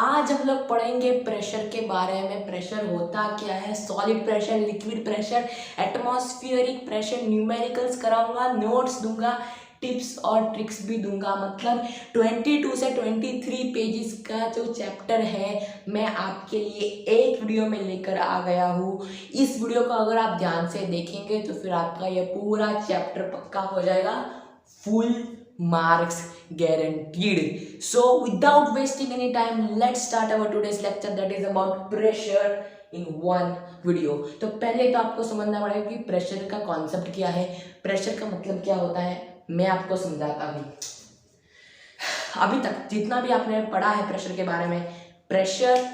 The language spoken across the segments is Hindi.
आज हम लोग पढ़ेंगे प्रेशर के बारे में। प्रेशर होता क्या है, solid pressure, liquid pressure, atmospheric pressure, numericals कराऊंगा, नोट्स दूंगा, टिप्स और ट्रिक्स भी दूंगा। मतलब 22 से 23 पेजेस का जो चैप्टर है मैं आपके लिए एक वीडियो में लेकर आ गया हूँ। इस वीडियो को अगर आप ध्यान से देखेंगे तो फिर आपका ये पूरा चैप्टर पक्का हो जाएगा, full marks guaranteed. So without wasting any time, let's start our today's lecture, that is about pressure in one video. तो पहले तो आपको समझना पड़ेगा कि प्रेशर का कॉन्सेप्ट क्या है, प्रेशर का मतलब क्या होता है। मैं आपको समझाता हूँ। अभी तक जितना भी आपने पढ़ा है प्रेशर के बारे में, pressure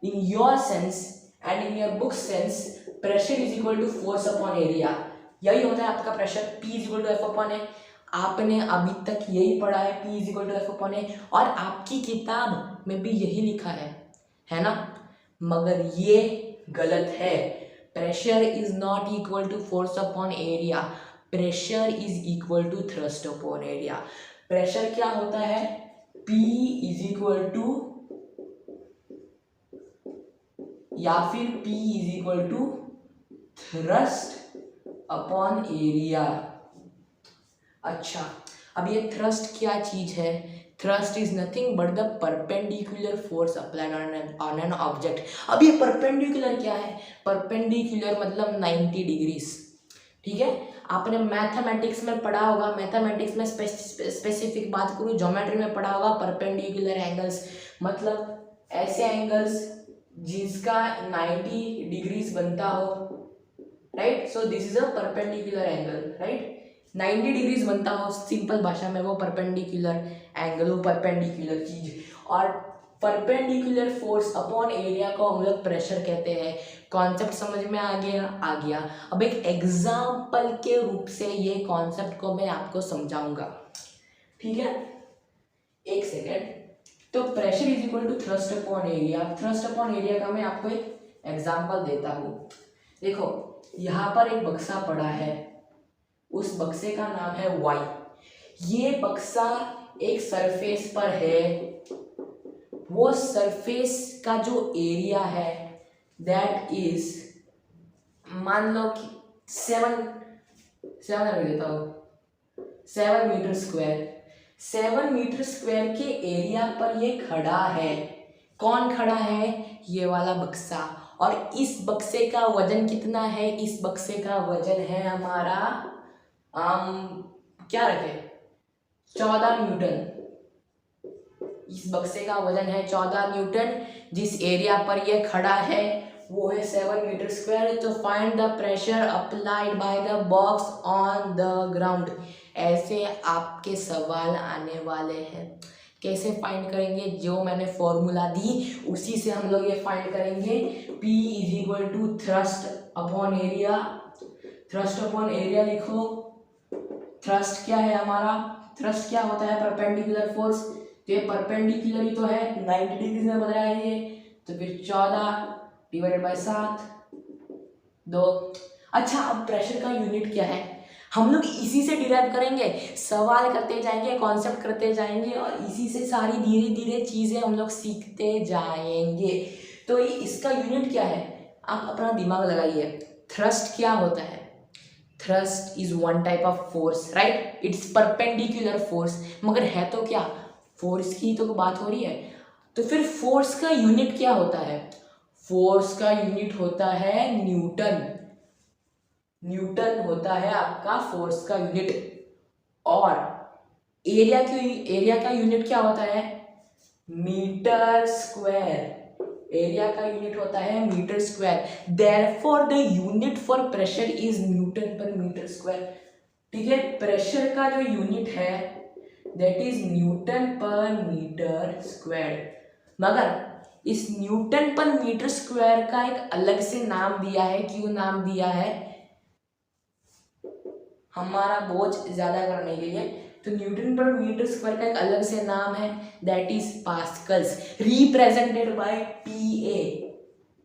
in your sense and in your book sense, pressure is equal to force upon area. यही होता है आपका pressure. P is equal to F upon A. आपने अभी तक यही पढ़ा है, P is equal to F upon A, और आपकी किताब में भी यही लिखा है ना। मगर ये गलत है। Pressure is not equal to force upon area, pressure is equal to thrust upon area. Pressure क्या होता है, P इज इक्वल टू या फिर P is equal to thrust upon area. अच्छा, अब ये थ्रस्ट क्या चीज है? Thrust is nothing but the perpendicular force applied on an object. अब ये परपेंडिकुलर क्या है? परपेंडिकुलर मतलब 90 डिग्रीज। ठीक है, आपने मैथमेटिक्स में पढ़ा होगा, मैथमेटिक्स में स्पेसिफिक बात करूँ, ज्योमेट्री में पढ़ा होगा परपेंडिकुलर एंगल्स, मतलब ऐसे एंगल्स जिसका 90 डिग्रीज बनता हो, right. So this is a perpendicular angle, right. 90 degrees बनता हो सिंपल भाषा में, वो परपेंडिकुलर एंगल, वो परपेंडिकुलर चीज। और परपेंडिकुलर फोर्स अपॉन एरिया को हम लोग प्रेशर कहते हैं। कॉन्सेप्ट समझ में आ गया। अब एक एग्जाम्पल के रूप से ये कॉन्सेप्ट को मैं आपको समझाऊंगा, ठीक है। एक सेकेंड। तो pressure is equal to thrust upon area. Thrust upon area का मैं आपको एक एग्जाम्पल देता हूँ। देखो, यहाँ पर एक बक्सा पड़ा है, उस बक्से का नाम है Y। ये बक्सा एक सरफेस पर है, वो सरफेस का जो एरिया है दैट इज, मान लो कि 7 देता हूँ 7 मीटर स्क्वायर। 7 मीटर स्क्वायर के एरिया पर ये खड़ा है। कौन खड़ा है? ये वाला बक्सा। और इस बक्से का वजन कितना है? इस बक्से का वजन है हमारा क्या रखे, 14 न्यूटन। इस बक्से का वजन है 14 न्यूटन। जिस एरिया पर ये खड़ा है वो है 7 मीटर स्क्वायर। तो find the pressure applied by the box on the ground. ऐसे आपके सवाल आने वाले हैं। कैसे फाइंड करेंगे? जो मैंने फॉर्मूला दी उसी से हम लोग ये फाइंड करेंगे। P is equal to thrust upon area. Thrust upon area लिखो। थ्रस्ट क्या है हमारा? थ्रस्ट क्या होता है? Perpendicular force. तो ये परपेंडिकुलर ही तो है, 90 डिग्री में बताया है ये। तो फिर 14 डिवाइडेड बाय 7 2। अच्छा, अब प्रेशर का यूनिट क्या है हम लोग इसी से डिराइव करेंगे। सवाल करते जाएंगे, कॉन्सेप्ट करते जाएंगे, और इसी से सारी धीरे धीरे चीजें हम लोग सीखते जाएंगे। तो इसका यूनिट क्या है? आप अपना दिमाग लगाइए। थ्रस्ट क्या होता है? Thrust is one type of force, right. It's perpendicular force. मगर है तो क्या? फोर्स की तो बात हो रही है। तो फिर फोर्स का यूनिट क्या होता है? फोर्स का यूनिट होता है न्यूटन। न्यूटन होता है आपका फोर्स का यूनिट। और एरिया का यूनिट क्या होता है? Metre square. एरिया का यूनिट होता है metre square. Therefore the unit for pressure is newton per metre square. ठीक है, प्रेशर का जो यूनिट है that is newton per metre square. मगर इस न्यूटन पर मीटर स्क्वायर का एक अलग से नाम दिया है। क्यों नाम दिया है? हमारा बोझ ज्यादा करने के लिए। तो न्यूटन पर मीटर स्क्वायर का एक अलग से नाम है that is pascals, represented by PA,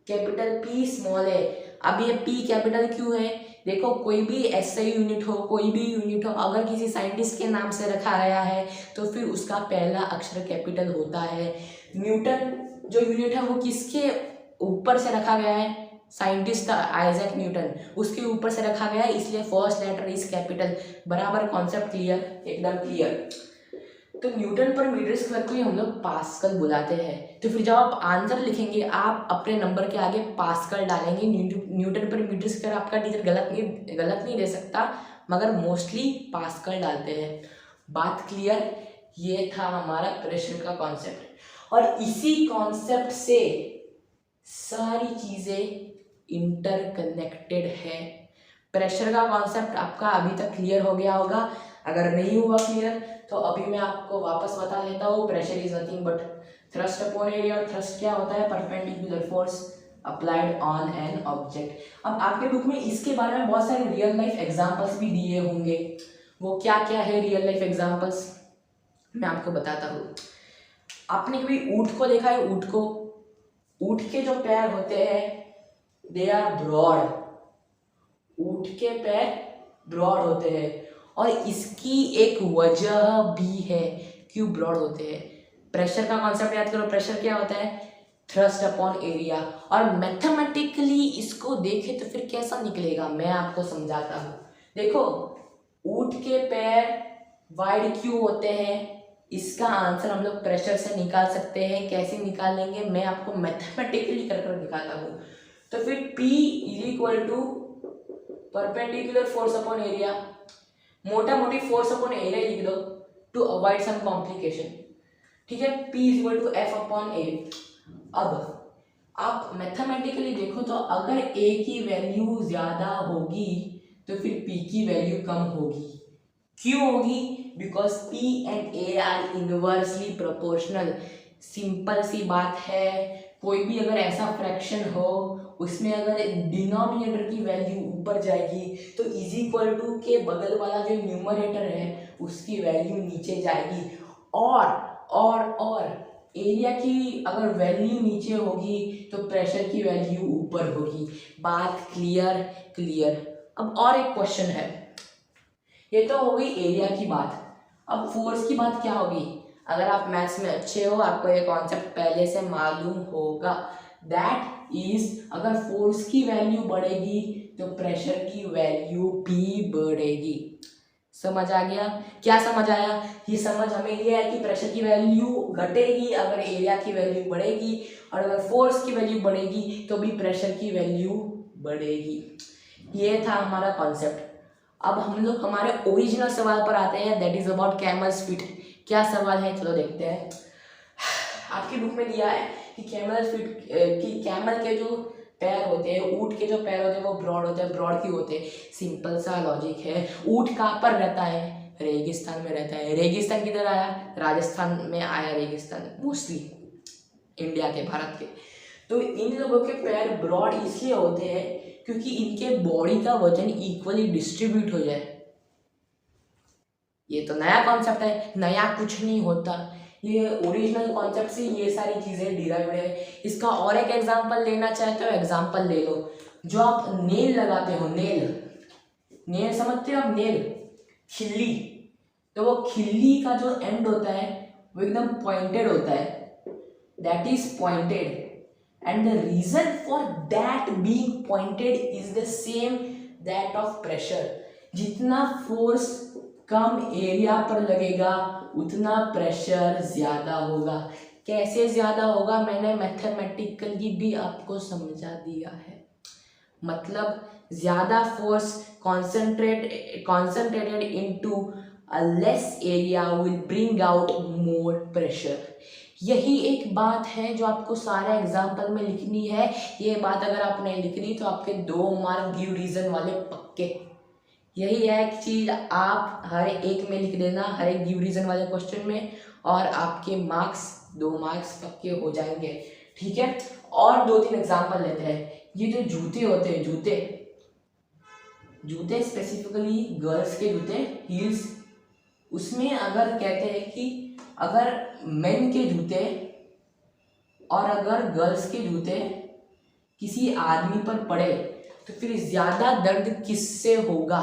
capital P small a। अब ये P कैपिटल क्यों है? देखो, कोई भी ऐसा यूनिट हो, कोई भी यूनिट हो, अगर किसी साइंटिस्ट के नाम से रखा गया है तो फिर उसका पहला अक्षर कैपिटल होता है। न्यूटन जो यूनिट है वो किसके ऊपर से रखा गया है, साइंटिस्ट आइजैक न्यूटन, उसके ऊपर से रखा गया है, इसलिए फर्स्ट लेटर इज कैपिटल। बराबर, कॉन्सेप्ट क्लियर, एकदम क्लियर। तो न्यूटन पर मीटर स्क्वायर को ही हम लोग पास्कल बुलाते हैं। तो फिर जब आप आंसर लिखेंगे आप अपने नंबर के आगे पास्कल डालेंगे। न्यूटन पर मीटर स्क्वायर आपका टीचर गलत नहीं दे सकता, मगर मोस्टली पास्कल डालते हैं। बात क्लियर? ये था हमारा प्रेशर का कॉन्सेप्ट, और इसी कॉन्सेप्ट से सारी चीज़ें इंटरकनेक्टेड है। प्रेशर का कॉन्सेप्ट आपका अभी तक क्लियर हो गया होगा। अगर नहीं हुआ क्लियर तो अभी मैं आपको वापस बता देता हूँ। Pressure is nothing but thrust upon area, और थ्रस्ट क्या होता है, perpendicular force applied on an object. अब आपके बुक में इसके बारे में बहुत सारे रियल लाइफ एग्जांपल्स भी दिए होंगे। वो क्या क्या है रियल लाइफ एग्जांपल्स, मैं आपको बताता हूँ। आपने कभी ऊंट को देखा है? ऊंट को, ऊंट के जो पैर होते हैं दे आर ब्रॉड, ऊंट के पैर ब्रॉड होते हैं, और इसकी एक वजह भी है क्यों ब्रॉड होते हैं। प्रेशर का कॉन्सेप्ट याद करो। प्रेशर क्या होता है, थ्रस्ट अपॉन एरिया। और मैथमेटिकली इसको देखें तो फिर कैसा निकलेगा, मैं आपको समझाता हूँ। देखो, ऊंट के पैर वाइड क्यों होते हैं, इसका आंसर हम लोग प्रेशर से निकाल सकते हैं। कैसे निकालेंगे, मैं आपको मैथमेटिकली कर दिखाता हूँ। तो फिर P is equal to perpendicular force upon area, मोटा मोटी फोर्स अपॉन एरिया लिख दो टू अवॉइड सम कॉम्प्लिकेशन, ठीक है। P is equal to F upon A. अब आप मैथमेटिकली देखो तो अगर A की वैल्यू ज्यादा होगी तो फिर P की वैल्यू कम होगी। क्यों होगी? Because P and A are inversely proportional. Simple सी बात है, कोई भी अगर ऐसा फ्रैक्शन हो उसमें अगर डिनोमिनेटर की वैल्यू ऊपर जाएगी तो इज इक्वल टू के बगल वाला जो न्यूमरेटर है उसकी वैल्यू नीचे जाएगी, और एरिया की अगर वैल्यू नीचे होगी तो प्रेशर की वैल्यू ऊपर होगी। बात क्लियर। अब और एक क्वेश्चन है, ये तो हो गई एरिया की बात। अब फोर्स की बात क्या होगी? अगर आप मैथ्स में अच्छे हो आपको ये कॉन्सेप्ट पहले से मालूम होगा, दैट इज अगर फोर्स की वैल्यू बढ़ेगी तो प्रेशर की वैल्यू भी बढ़ेगी। समझ आ गया? क्या समझ आया? ये समझ हमें ये है कि प्रेशर की वैल्यू घटेगी अगर एरिया की वैल्यू बढ़ेगी, और अगर फोर्स की वैल्यू बढ़ेगी तो भी प्रेशर की वैल्यू बढ़ेगी। ये था हमारा कॉन्सेप्ट। अब हम लोग हमारे ओरिजिनल सवाल पर आते हैं, that is about camels feet. क्या सवाल है, चलो देखते हैं। आपकी बुक में दिया है कि कैमल फीट कि कैमल के जो पैर होते हैं, ऊंट के जो पैर होते हैं वो ब्रॉड होते हैं। ब्रॉड क्यों होते हैं? सिंपल सा लॉजिक है। ऊंट कहाँ पर रहता है? रेगिस्तान में रहता है। रेगिस्तान किधर आया? राजस्थान में आया रेगिस्तान, मोस्टली इंडिया के, भारत के। तो इन लोगों के पैर ब्रॉड इसलिए होते हैं क्योंकि इनके बॉडी का वजन इक्वली डिस्ट्रीब्यूट हो जाए। ये तो नया कॉन्सेप्ट है, नया कुछ नहीं होता, ये ओरिजिनल कॉन्सेप्ट से ये सारी चीज़ें डिराइव्ड है। इसका और एक एग्जांपल लेना चाहते हो, एग्जांपल ले लो। जो आप नेल लगाते हो, नेल समझते हो आप? नेल, खिल्ली, तो वो खिल्ली का जो एंड होता है वो एकदम पॉइंटेड होता है, that is pointed, and the reason for that being pointed is the same that of pressure. जितना फोर्स कम एरिया पर लगेगा उतना प्रेशर ज्यादा होगा। कैसे ज्यादा होगा मैंने मैथमेटिकली भी आपको समझा दिया है। मतलब ज्यादा force concentrated into a less area will bring out more pressure। यही एक बात है जो आपको सारे एग्जाम्पल में लिखनी है। ये बात अगर आपने लिख ली तो आपके 2 मार्क गिव रीजन वाले पक्के। यही है एक चीज, आप हर एक में लिख देना, हर एक गिव रीजन वाले क्वेश्चन में, और आपके मार्क्स 2 मार्क्स पक्के हो जाएंगे, ठीक है। और 2-3 एग्जाम्पल लेते हैं। ये जो जूते होते हैं, जूते स्पेसिफिकली गर्ल्स के जूते, हील्स, उसमें अगर कहते हैं कि अगर मेन के जूते और अगर गर्ल्स के जूते किसी आदमी पर पड़े तो फिर ज्यादा दर्द किससे होगा?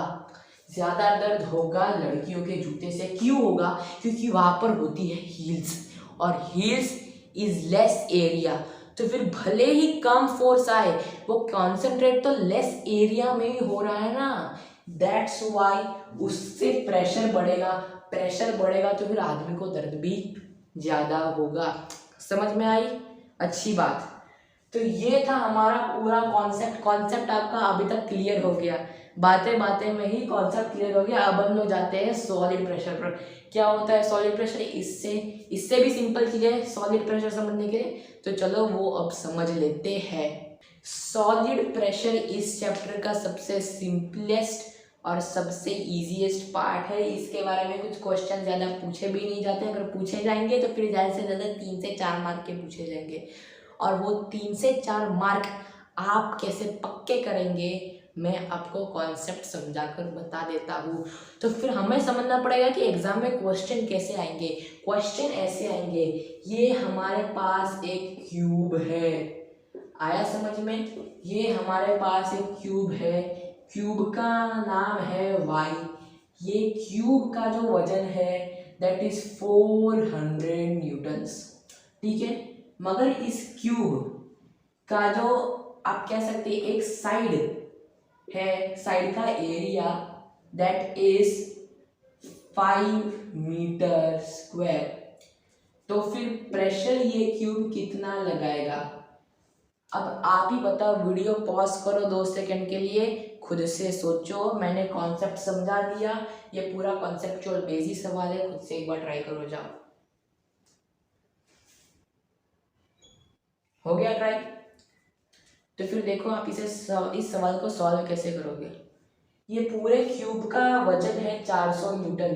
ज्यादा दर्द होगा लड़कियों के जूते से। क्यों होगा? क्योंकि वहां पर होती है हील्स, और हील्स इज लेस एरिया, तो फिर भले ही कम फोर्स आए वो कॉन्सेंट्रेट तो लेस एरिया में ही हो रहा है ना, दैट्स वाई उससे प्रेशर बढ़ेगा, प्रेशर बढ़ेगा तो फिर आदमी को दर्द भी ज़्यादा होगा। समझ में आई? अच्छी बात। तो ये था हमारा पूरा कॉन्सेप्ट आपका अभी तक क्लियर हो गया, बातें बातें में ही कॉन्सेप्ट क्लियर हो गया। अब हम लोग जाते हैं सॉलिड प्रेशर पर। क्या होता है सॉलिड प्रेशर, इससे भी सिंपल चीज़ है सॉलिड प्रेशर समझने के लिए, तो चलो वो अब समझ लेते हैं। सॉलिड प्रेशर इस चैप्टर का सबसे सिंपलेस्ट और सबसे इजीएस्ट पार्ट है। इसके बारे में कुछ क्वेश्चन ज़्यादा पूछे भी नहीं जाते, अगर पूछे जाएंगे तो फिर ज़्यादा से ज़्यादा 3 से 4 मार्क के पूछे जाएंगे, और वो 3 से 4 मार्क आप कैसे पक्के करेंगे मैं आपको कॉन्सेप्ट समझाकर बता देता हूँ। तो फिर हमें समझना पड़ेगा कि एग्जाम में क्वेश्चन कैसे आएंगे। क्वेश्चन ऐसे आएंगे, ये हमारे पास एक क्यूब है, आया समझ में? ये हमारे पास एक क्यूब है, क्यूब का नाम है वाई, ये क्यूब का जो वजन है दैट इज 400 न्यूटन्स, ठीक है। मगर इस क्यूब का जो आप कह सकते हैं एक साइड है, साइड का area that is 5 metre square, तो फिर प्रेशर ये क्यूब कितना लगाएगा? अब आप ही बताओ, वीडियो पॉज करो 2 सेकंड के लिए, खुद से सोचो। मैंने कॉन्सेप्ट समझा दिया, ये पूरा कॉन्सेप्चुअल बेसिक सवाल है, खुद से एक बार ट्राई करो, जाओ। हो गया ट्राई? तो फिर देखो आप इस सवाल को सॉल्व कैसे करोगे। ये पूरे क्यूब का वजन है 400 newton,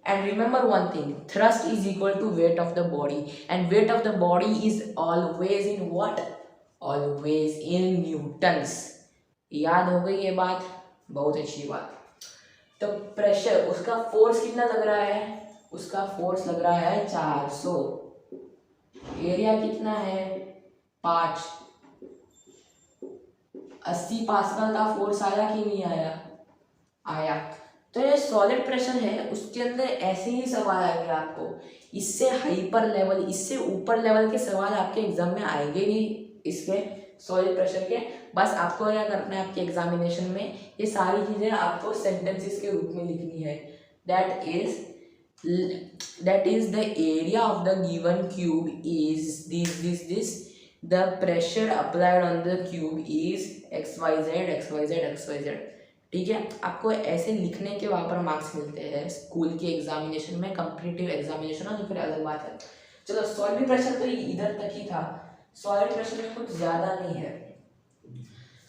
and remember one thing, thrust is equal to weight of the body, and weight of the body is always in what? Always in newtons. याद हो गई ये बात? बहुत अच्छी बात। तो प्रेशर, उसका फोर्स कितना लग रहा है? उसका फोर्स लग रहा है 400, एरिया कितना है? 5। 80 पास्कल का फोर्स आया कि नहीं आया? आया। तो ये सॉलिड प्रेशर है, उसके अंदर ऐसे ही सवाल आएंगे आपको, इससे हाइपर लेवल, इससे ऊपर लेवल के सवाल आपके एग्जाम में आएंगे नहीं इसके सॉलिड प्रेशर के। बस आपको क्या करना है, आपके एग्जामिनेशन में ये सारी चीज़ें आपको सेंटेंसेस के रूप में लिखनी है। That is the area of the given cube is this the pressure applied on the cube is XYZ। ठीक है, आपको ऐसे लिखने के वहाँ पर मार्क्स मिलते हैं स्कूल के एग्जामिनेशन में, कॉम्पिटिटिव एग्जामिनेशन हो तो फिर अलग बात है। चलो सॉलिड प्रेशर तो इधर तक ही था, सॉलिड प्रेशर में कुछ ज़्यादा नहीं है।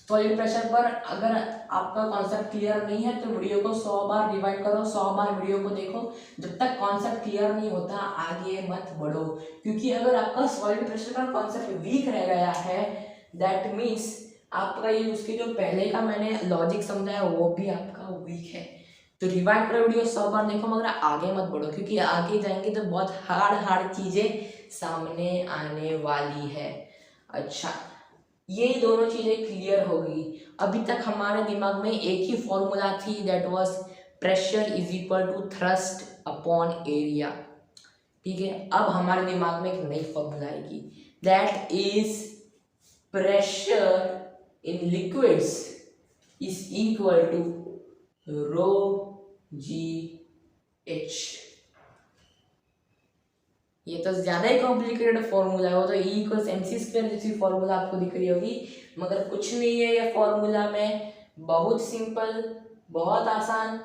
सॉलिड प्रेशर पर अगर आपका कॉन्सेप्ट क्लियर नहीं है तो वीडियो को 100 बार रिवाइंड करो, 100 बार वीडियो को देखो, जब तक कॉन्सेप्ट क्लियर नहीं होता आगे मत बढ़ो। क्योंकि अगर आपका सॉलिड प्रेशर का कॉन्सेप्ट वीक रह गया है दैट मीन्स आपका ये उसके जो पहले का मैंने लॉजिक समझाया वो भी आपका वीक है। तो रिवाइंड करो, वीडियो 100 बार देखो, मगर आगे मत बढ़ो, क्योंकि आगे जाएंगे तो बहुत हार्ड चीज़ें सामने आने वाली है। अच्छा, ये दोनों चीज़ें क्लियर हो गई। अभी तक हमारे दिमाग में एक ही फॉर्मूला थी, that was pressure is equal to thrust upon area. ठीक है, अब हमारे दिमाग में एक नई फॉर्मूला आएगी, that is pressure in liquids is equal to rho g h. ये तो ज़्यादा ही कॉम्प्लिकेटेड फॉर्मूला है, वो तो E इक्वल्स mc² जैसी फॉर्मूला आपको दिख रही होगी, मगर कुछ नहीं है ये फॉर्मूला में, बहुत सिंपल, बहुत आसान।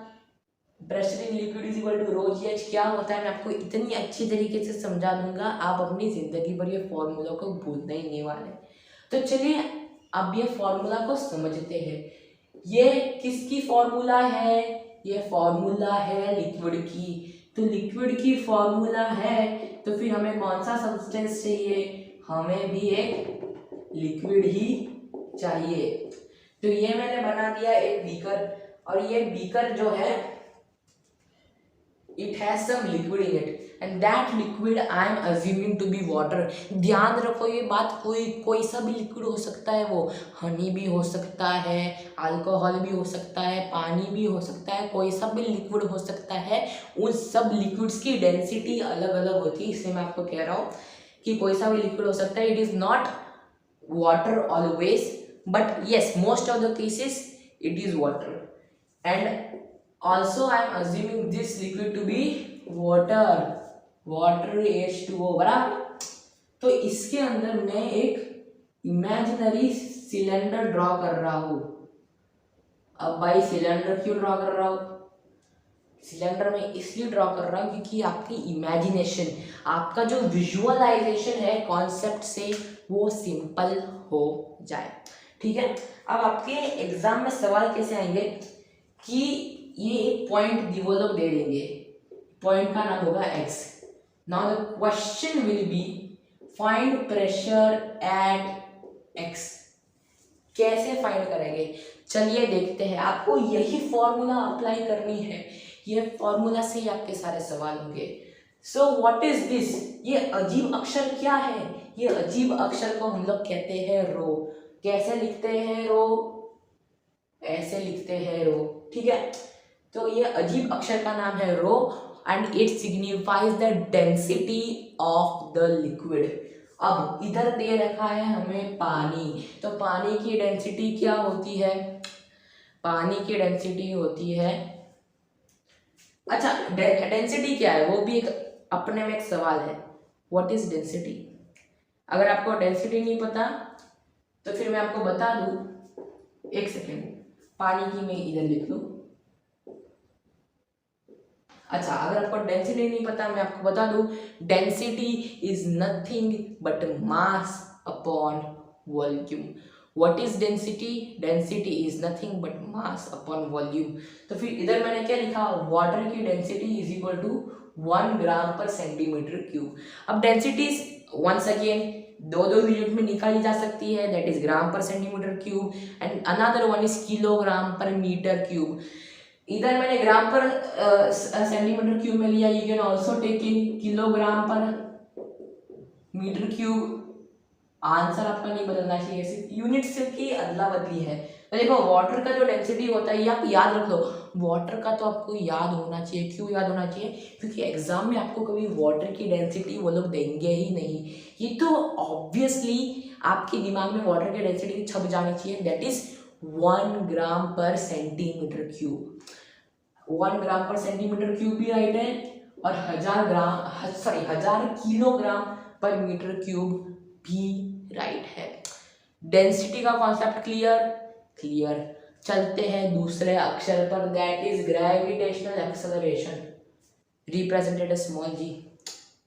Pressure in liquid is equal to rho g h क्या होता है मैं आपको इतनी अच्छी तरीके से समझा दूंगा, आप अपनी ज़िंदगी भर ये फॉर्मूला को भूलने ही नहीं वाले। तो चलिए अब ये फॉर्मूला को समझते हैं। ये किसकी फॉर्मूला है? ये फॉर्मूला है लिक्विड की। तो लिक्विड की फॉर्मूला है तो फिर हमें कौन सा सब्सटेंस चाहिए? हमें भी एक लिक्विड ही चाहिए। तो ये मैंने बना दिया एक बीकर, और ये बीकर जो है it has some liquid in it and that liquid I am assuming to be water। ध्यान रखो ये बात, कोई सा भी लिक्विड हो सकता है, वो हनी भी हो सकता है, अल्कोहल भी हो सकता है, पानी भी हो सकता है, कोई सा भी लिक्विड हो सकता है। उन सब लिक्विड्स की डेंसिटी अलग अलग होती है, इसलिए मैं आपको कह रहा हूँ कि कोई सा भी लिक्विड हो सकता है, it is not water always, but yes most of the cases it is water, and also I am assuming this liquid to be water H2O, बराबर। तो इसके अंदर मैं एक इमेजिनरी सिलेंडर ड्रॉ कर रहा हूं। अब भाई सिलेंडर क्यों ड्रॉ कर रहा हूं? सिलेंडर में इसलिए ड्रॉ कर रहा हूं क्योंकि आपकी इमेजिनेशन, आपका जो विजुअलाइजेशन है कॉन्सेप्ट से, वो सिंपल हो जाए। ठीक है, अब आपके एग्जाम में सवाल कैसे आएंगे कि ये एक पॉइंट वो लोग दे देंगे, पॉइंट का नाम होगा x। Now the question will be find pressure at x। कैसे फाइंड करेंगे, चलिए देखते हैं। आपको यही फॉर्मूला अप्लाई करनी है, ये फॉर्मूला से ही आपके सारे सवाल होंगे। सो व्हाट इज दिस, ये अजीब अक्षर क्या है? ये अजीब अक्षर को हम लोग कहते हैं रो। कैसे लिखते हैं रो? ऐसे लिखते हैं रो। ठीक है, तो ये अजीब अक्षर का नाम है rho and it signifies the density of the liquid. अब इधर दे रखा है हमें पानी, तो पानी की डेंसिटी क्या होती है? पानी की डेंसिटी होती है, अच्छा डेंसिटी क्या है वो भी एक अपने में एक सवाल है। What is density? अगर आपको डेंसिटी नहीं पता तो फिर मैं आपको बता दूं, एक सेकेंड, पानी की मैं इधर लिख लूं। अच्छा, अगर आपको डेंसिटी नहीं पता मैं आपको बता दूं, density is nothing but mass upon volume. What is density? Density is nothing but mass upon volume. तो फिर इधर मैंने क्या लिखा, वाटर की density is equal to 1 gram per centimetre cube. अब डेंसिटी वंस अगेन दो यूनिट में निकाली जा सकती है, that is gram per centimetre cube and another one is kilogram per metre cube. इधर मैंने ग्राम पर सेंटीमीटर क्यूब में लिया, you can also take in kilogram per metre cube. Answer आपका नहीं बदलना चाहिए, सिर्फ यूनिट सिर्फ की अदला बदली है। तो देखो वाटर का जो डेंसिटी होता है ये आप याद रख लो, वाटर का तो आपको याद होना चाहिए। क्यों याद होना चाहिए? क्योंकि एग्जाम में आपको कभी वाटर की डेंसिटी वो लोग देंगे ही नहीं। ये तो ऑब्वियसली आपके दिमाग में वाटर की डेंसिटी छप जानी चाहिए, that is 1 gram per centimetre cube. 1 gram per centimetre cube भी राइट है, और 1000 किलोग्राम पर मीटर क्यूब भी राइट है। डेंसिटी का कॉन्सेप्ट क्लियर। चलते हैं दूसरे अक्षर पर, that is gravitational acceleration represented as small g.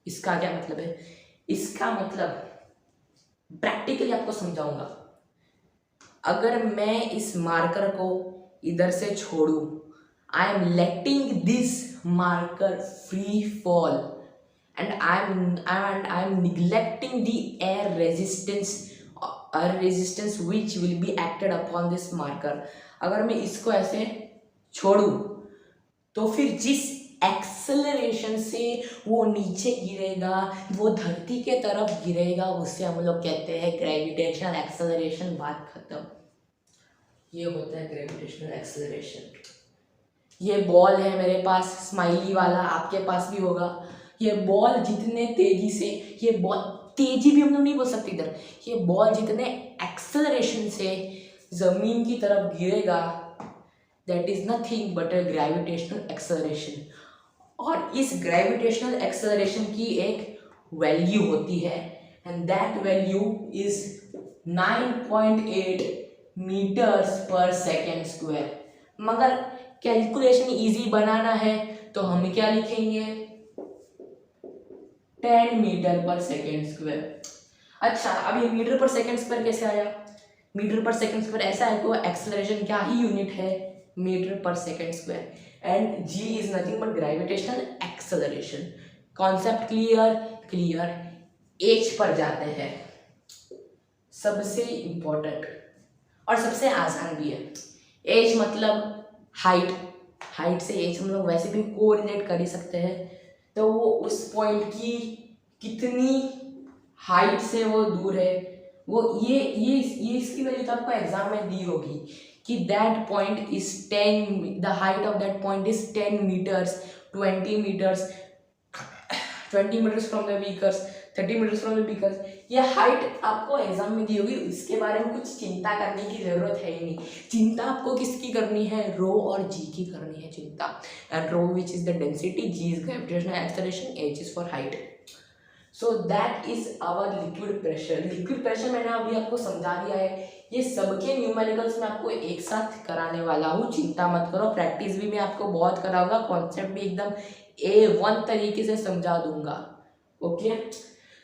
इसका क्या मतलब है? इसका मतलब प्रैक्टिकली आपको समझाऊंगा। अगर मैं इस मार्कर को इधर से छोड़ू, I am letting this marker free fall and I am neglecting the air resistance which will be acted upon this marker। अगर मैं इसको ऐसे छोड़ू तो फिर जिस एक्सेलरेशन से वो नीचे गिरेगा, वो धरती के तरफ गिरेगा, उससे हम लोग कहते हैं ग्रेविटेशनल एक्सेलरेशन। बात खत्म। ये होता है ग्रेविटेशनल एक्सेलरेशन। ये बॉल है मेरे पास स्माइली वाला, आपके पास भी होगा। ये बॉल जितने तेजी से, ये बॉल तेजी भी हम लोग नहीं बोल सकते इधर, ये बॉल जितने एक्सेलरेशन से जमीन की तरफ गिरेगा, that is nothing but a gravitational acceleration. और इस ग्रेविटेशनल एक्सेलरेशन की एक वैल्यू होती है and that value is 9.8 metres per second square. मगर कैलकुलेशन इजी बनाना है तो हम क्या लिखेंगे, 10 मीटर पर सेकेंड स्क्वायर। अच्छा, अब ये मीटर पर सेकेंड स्क्वायर कैसे आया? मीटर पर सेकेंड स्क्वायर ऐसा है कि वो एक्सेलरेशन क्या ही यूनिट है, metre per second square, and g is nothing but gravitational acceleration. Concept clear. H पर जाते हैं, सबसे इंपॉर्टेंट और सबसे आसान भी है। एच मतलब हाइट से एच हम लोग वैसे भी कोरिलेट कर ही सकते हैं। तो वो उस पॉइंट की कितनी हाइट से वो दूर है, वो ये इसकी वैल्यू तो आपको एग्जाम में दी होगी कि that point is 10, the height of that point is 10 metres, 20 metres from the vehicles, 30 metres from the beakers. ये हाइट आपको एग्जाम में दी होगी, इसके बारे में कुछ चिंता करने की जरूरत है ही नहीं। चिंता आपको किसकी करनी है, रो और जी की करनी है चिंता। And rho which is the density, g is gravitational acceleration, h is for height. So that is our liquid pressure. Liquid pressure मैंने अभी आपको समझा दिया है। ये सबके न्यूमेरिकल्स में आपको एक साथ कराने वाला हूँ, चिंता मत करो। प्रैक्टिस भी मैं आपको बहुत कराऊंगा, कॉन्सेप्ट भी एकदम A1 तरीके से समझा दूंगा। Okay,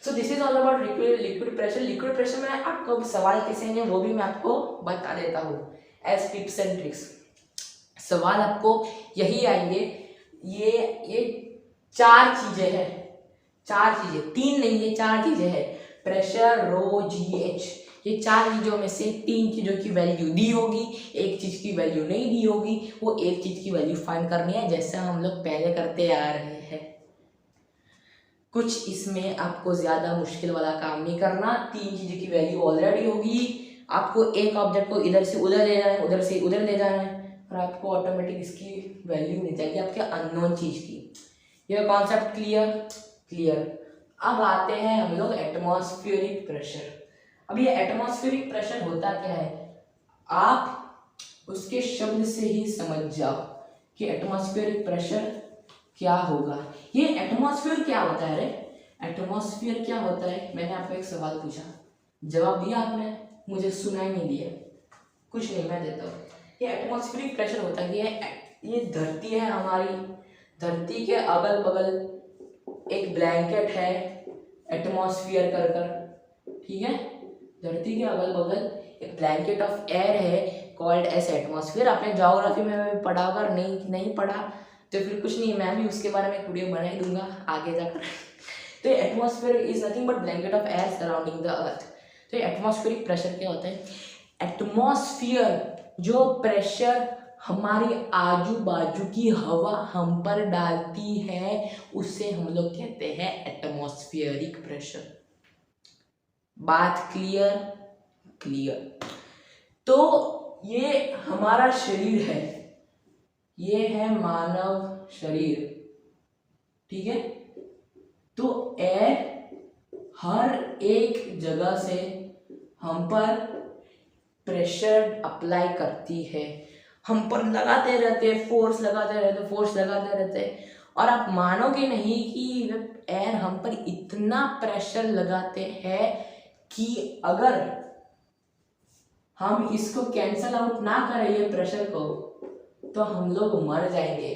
so this is all about liquid pressure. Liquid pressure में आपको सवाल कैसे हैं वो भी मैं आपको बता देता हूँ एज टिप्स एंड ट्रिक्स। सवाल आपको यही आएंगे, ये चार चीजें हैं, चार चीजें, तीन नहीं है, चार चीजें हैं। प्रेशर, रो, जी, एच, ये चार चीजों में से तीन चीजों की वैल्यू दी होगी, एक चीज की वैल्यू नहीं दी होगी। वो एक चीज की वैल्यू फाइंड करनी है, जैसे हम लोग पहले करते आ रहे हैं। कुछ इसमें आपको ज्यादा मुश्किल वाला काम नहीं करना, तीन चीजों की वैल्यू ऑलरेडी होगी। आपको एक ऑब्जेक्ट को इधर से उधर ले जाना है, उधर से उधर ले जाना है, और आपको ऑटोमेटिक इसकी वैल्यू मिल जाएगी आपके अननोन चीज की। ये कॉन्सेप्ट क्लियर? क्लियर। अब आते हैं हम लोग एटमॉस्फेरिक प्रेशर। अब ये एटमॉस्फेरिक प्रेशर होता क्या है, आप उसके शब्द से ही समझ जाओ कि एटमॉस्फेरिक प्रेशर क्या होगा। ये एटमॉस्फेयर क्या होता है रे? एटमॉस्फेयर क्या होता है? मैंने आपको एक सवाल पूछा, जवाब दिया आपने, मुझे सुनाई नहीं दिया। कुछ नहीं, मैं देता हूँ। ये एटमॉस्फेरिक प्रेशर होता है, ये धरती है हमारी, धरती के अगल बगल एक ब्लैंकेट है एटमॉस्फेयर कर कर, ठीक है। धरती के अगल बगल एक ब्लैंकेट ऑफ एयर है कॉल्ड एज एटमॉस्फेयर। आपने ज्योग्राफी में पढ़ा होगा, नहीं पढ़ा तो फिर कुछ नहीं, मैं भी उसके बारे में एक वीडियो बना ही दूंगा आगे जाकर। तो atmosphere is nothing but blanket of air surrounding the earth. तो एटमॉस्फेरिक प्रेशर क्या होता है? एटमॉस्फेयर जो प्रेशर हमारी आजू बाजू की हवा हम पर डालती है उसे हम लोग कहते हैं एटमॉस्फेरिक प्रेशर। बात क्लियर? क्लियर। तो ये हमारा शरीर है, ये है मानव शरीर, ठीक है। तो एयर हर एक जगह से हम पर प्रेशर अप्लाई करती है, हम पर लगाते रहते, फोर्स लगाते रहते। और आप मानोगे नहीं कि एयर हम पर इतना प्रेशर लगाते हैं कि अगर हम इसको कैंसल आउट ना करें ये प्रेशर को, तो हम लोग मर जाएंगे।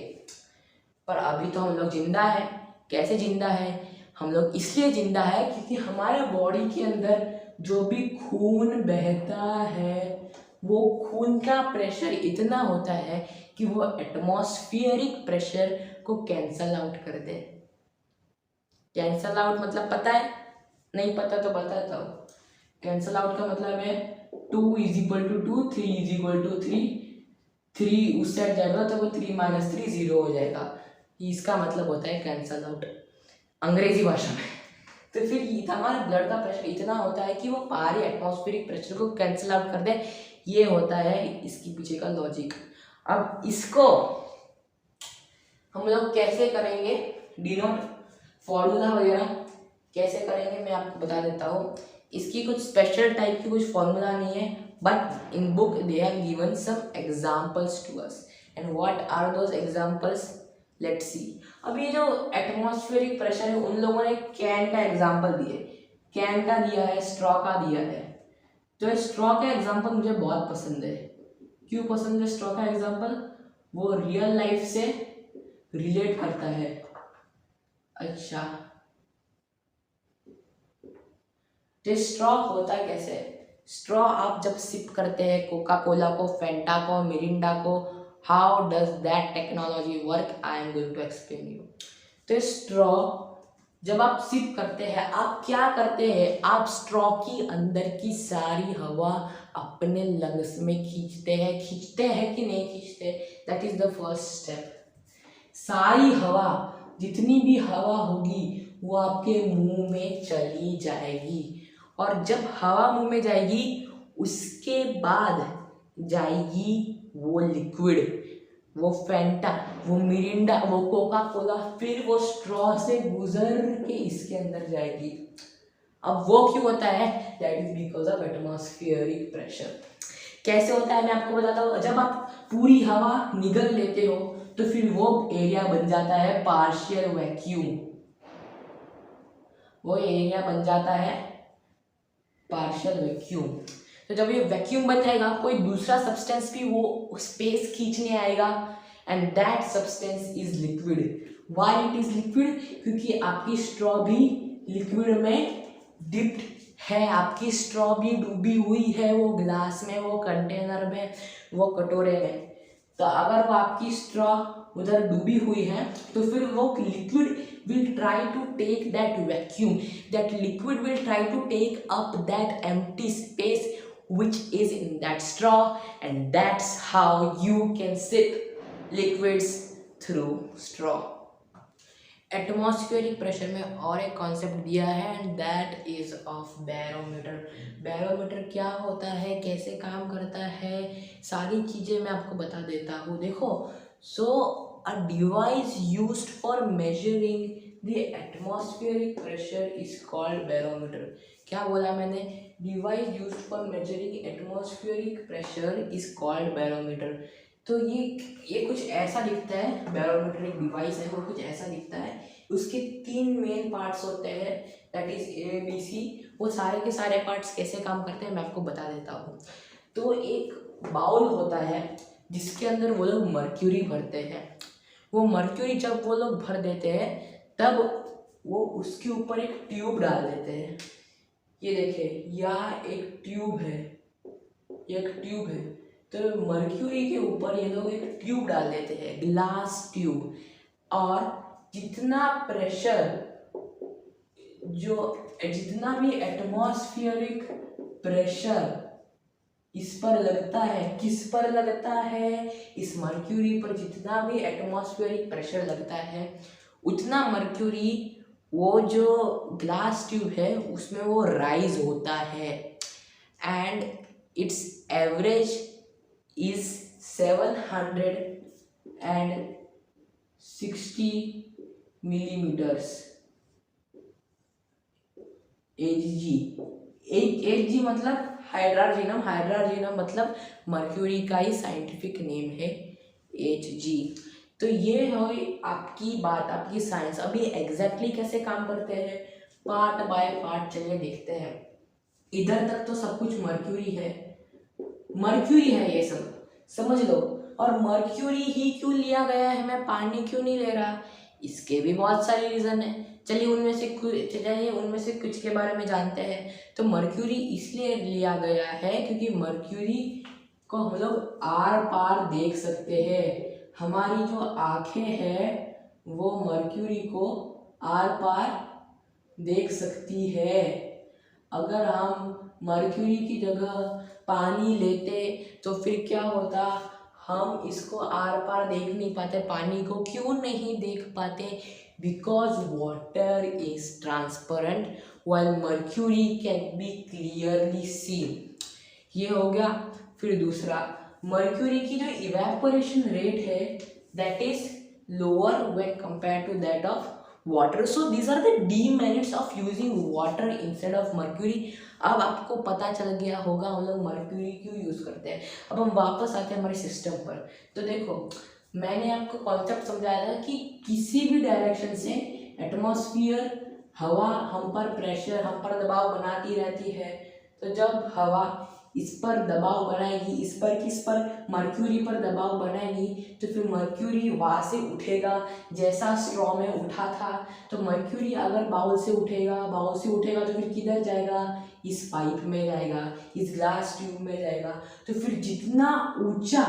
पर अभी तो हम लोग जिंदा है। कैसे जिंदा है? हम लोग इसलिए जिंदा है क्योंकि हमारे बॉडी के अंदर जो भी खून बहता है वो खून का प्रेशर इतना होता है कि वो एटमॉस्फेरिक प्रेशर को कैंसल आउट कर दे। कैंसल आउट मतलब पता है? नहीं पता तो बताता हूँ। कैंसल आउट का मतलब है 2 = 2, 3 = 3, 3 उस साइड जाएगा तो वो 3 - 3 0 हो जाएगा। इसका मतलब होता है कैंसल आउट अंग्रेजी भाषा में। तो फिर हमारे ब्लड का प्रेशर इतना होता है कि वो बाहरी एटमॉस्फेरिक प्रेशर को कैंसिल आउट कर दे। ये होता है इसके पीछे का लॉजिक। अब इसको हम लोग कैसे करेंगे डिनोट, फॉर्मूला वगैरह कैसे करेंगे मैं आपको बता देता हूँ। इसकी कुछ स्पेशल टाइप की कुछ फॉर्मूला नहीं है, but in book they have given some examples to us, and what are those examples, let's see. अब ये जो एटमॉस्फेरिक प्रेशर है, उन लोगों ने कैन का एग्जांपल दिए, कैन का दिया है, स्ट्रॉ का दिया है। तो स्ट्रॉ का एग्जांपल मुझे बहुत पसंद है। क्यों पसंद है स्ट्रॉ का एग्जांपल? वो रियल लाइफ से रिलेट करता है। अच्छा, तो स्ट्रॉ होता कैसे? स्ट्रॉ आप जब सिप करते हैं कोका कोला को, फेंटा को, मिरिंडा को, how does that technology work, I am going to explain you. तो स्ट्रॉ जब आप सिप करते हैं, आप क्या करते हैं? आप स्ट्रॉ की अंदर की सारी हवा अपने लंग्स में खींचते हैं कि नहीं खींचते? That is the first step. सारी हवा, जितनी भी हवा होगी वो आपके मुंह में चली जाएगी, और जब हवा मुंह में जाएगी उसके बाद जाएगी वो लिक्विड, वो फैंटा, वो मिरिंडा, वो कोका कोला, फिर वो स्ट्रॉ से गुजर के इसके अंदर जाएगी। अब वो क्यों होता है? That is because of atmospheric pressure. कैसे होता है मैं आपको बताता हूँ। जब आप पूरी हवा निगल लेते हो तो फिर वो एरिया बन जाता है पार्शियल वैक्यूम। वो एरिया बन जाता है पार्शियल वैक्यूम। तो जब ये वैक्यूम बन जाएगा, कोई दूसरा सब्सटेंस भी वो स्पेस खींचने आएगा, and that substance is liquid. Why it is liquid? क्योंकि आपकी स्ट्रॉ भी लिक्विड में डिप्ड है, आपकी स्ट्रॉ भी डूबी हुई है वो ग्लास में, वो कंटेनर में, वो कटोरे में। तो अगर वो आपकी स्ट्रॉ उधर डूबी हुई है तो फिर वो liquid will try to take that vacuum, that liquid will try to take up that empty space which is in that straw, and that's how you can sip liquids through straw. Atmospheric pressure में और एक कॉन्सेप्ट दिया है, and that is of barometer. Barometer क्या होता है, कैसे काम करता है, सारी चीज़ें मैं आपको बता देता हूँ। देखो, so a device used for measuring the atmospheric pressure is called barometer. क्या बोला मैंने? Device used for measuring atmospheric pressure is called barometer. तो ये कुछ ऐसा दिखता है, बैरोमीटर एक डिवाइस है, वो कुछ ऐसा दिखता है। उसके 3 मेन पार्ट्स होते हैं, दैट इज ABC। वो सारे के सारे पार्ट्स कैसे काम करते हैं मैं आपको बता देता हूँ। तो एक बाउल होता है जिसके अंदर वो लोग मर्क्यूरी भरते हैं। वो मर्क्यूरी जब वो लोग भर देते हैं तब वो उसके ऊपर एक ट्यूब डाल देते हैं। ये देखिए, यहाँ एक ट्यूब है, ये एक ट्यूब है। तो मर्क्यूरी के ऊपर ये लोग एक ट्यूब डाल देते हैं, ग्लास ट्यूब, और जितना प्रेशर, जितना भी एटमॉस्फेरिक प्रेशर इस पर लगता है, किस पर लगता है? इस मर्क्यूरी पर जितना भी एटमॉस्फेरिक प्रेशर लगता है उतना मर्क्यूरी वो जो ग्लास ट्यूब है उसमें वो राइज होता है, and it's average is 760 millimeters Hg मतलब हाइड्रोजन, हाइड्रोजन मतलब मर्क्यूरी का ही साइंटिफिक नेम है Hg। तो ये है आपकी बात, आपकी साइंस। अभी एग्जैक्टली कैसे काम करते हैं, पार्ट बाय पार्ट चलिए देखते हैं। इधर तक तो सब कुछ मर्क्यूरी है, मर्क्यूरी है ये सब, समझ लो। और मर्क्यूरी ही क्यों लिया गया है, मैं पानी क्यों नहीं ले रहा? इसके भी बहुत सारे रीज़न है। चलिए उनमें से कुछ के बारे में जानते हैं। तो मर्क्यूरी इसलिए लिया गया है क्योंकि मर्क्यूरी को हम लोग आर पार देख सकते हैं। हमारी जो आँखें हैं वो मर्क्यूरी को आर पार देख सकती है। अगर हम मर्क्यूरी की जगह पानी लेते तो फिर क्या होता? हम इसको आर पार देख नहीं पाते। पानी को क्यों नहीं देख पाते? Because water is transparent while mercury can be clearly seen. ये हो गया। फिर दूसरा, मर्क्यूरी की जो इवेपोरेशन रेट है that is lower when compare to that of water. So these are the demerits of using water instead of mercury. अब आपको पता चल गया होगा हम लोग मर्क्यूरी क्यों यूज़ करते हैं। अब हम वापस आते हैं हमारे सिस्टम पर। तो देखो, मैंने आपको कॉन्सेप्ट समझाया था कि किसी भी डायरेक्शन से एटमॉस्फेयर, हवा हम पर प्रेशर, हम पर दबाव बनाती रहती है। तो जब हवा इस पर दबाव बनाएगी, इस पर किस पर? मर्क्यूरी पर दबाव बनाएगी, तो फिर मर्क्यूरी वहाँ से उठेगा जैसा स्ट्रॉ में उठा था। तो मर्क्यूरी अगर बाउल से उठेगा तो फिर किधर जाएगा? इस पाइप में जाएगा, इस ग्लास ट्यूब में जाएगा। तो फिर जितना ऊंचा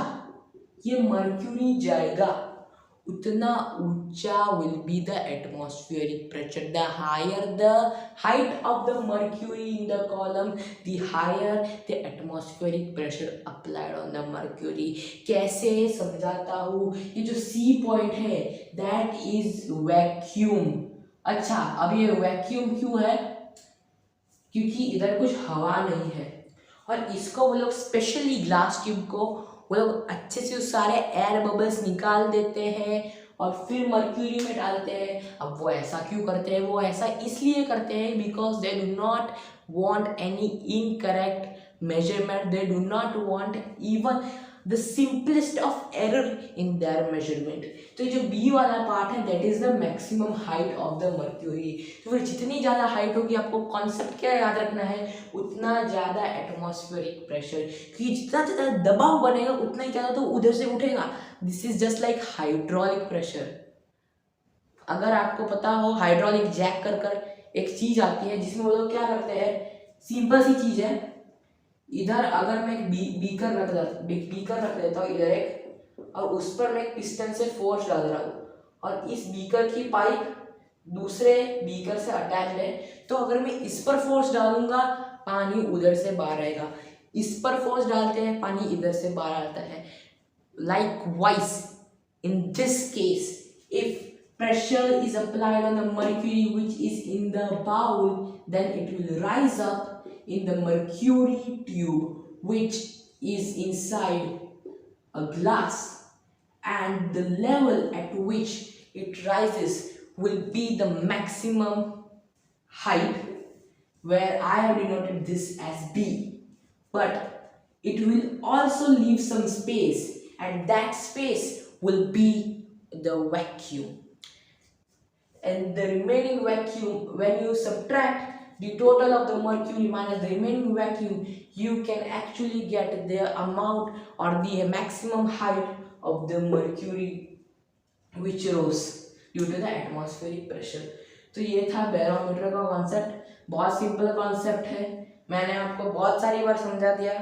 ये मर्क्यूरी जाएगा उतना ऊंचा will be the atmospheric pressure. The higher the height of the mercury in the column, the higher the atmospheric pressure applied on the mercury. कैसे समझाता हूँ? ये जो C पॉइंट है दैट इज वैक्यूम। अच्छा, अब ये वैक्यूम क्यों है? क्योंकि इधर कुछ हवा नहीं है, और इसको वो लोग स्पेशली ग्लास ट्यूब को वो लोग अच्छे से उस सारे एयर बबल्स निकाल देते हैं और फिर मर्क्यूरी में डालते हैं। अब वो ऐसा क्यों करते हैं? वो ऐसा इसलिए करते हैं because they do not want any incorrect measurement, they do not want even the simplest of error in their measurement। तो जो बी वाला पार्ट है that is the maximum height of the mercury. तो फिर जितनी ज़्यादा हाइट होगी, आपको कॉन्सेप्ट क्या याद रखना है, उतना ज़्यादा एटमॉस्फेरिक प्रेशर, क्योंकि जितना ज़्यादा दबाव बनेगा उतना ही ज़्यादा तो उधर से उठेगा। This is just like hydraulic pressure. अगर आपको पता हो हाइड्रोलिक जैक कर एक चीज आती है जिसमें वो लोग क्या करते हैं, सिंपल सी चीज है, इधर अगर मैं एक बीकर रख देता हूँ इधर एक, और उस पर मैं एक पिस्टन से फोर्स डाल रहा हूँ और इस बीकर की पाइप दूसरे बीकर से अटैच है, तो अगर मैं इस पर फोर्स डालूंगा पानी उधर से बाहर आएगा, इस पर फोर्स डालते हैं पानी इधर से बाहर आता है। Likewise, in this case, if pressure is applied on the mercury which is in the bowl, then it will rise up in the mercury tube which is inside a glass, and the level at which it rises will be the maximum height, where I have denoted this as B, but it will also leave some space, and that space will be the vacuum. And the remaining vacuum, when you subtract the total of the mercury minus the remaining vacuum, you can actually get the amount or the maximum height of the mercury which rose due to the atmospheric pressure। तो ये था बैरोमीटर का कॉन्सेप्ट, बहुत सिंपल कॉन्सेप्ट है, मैंने आपको बहुत सारी बार समझा दिया,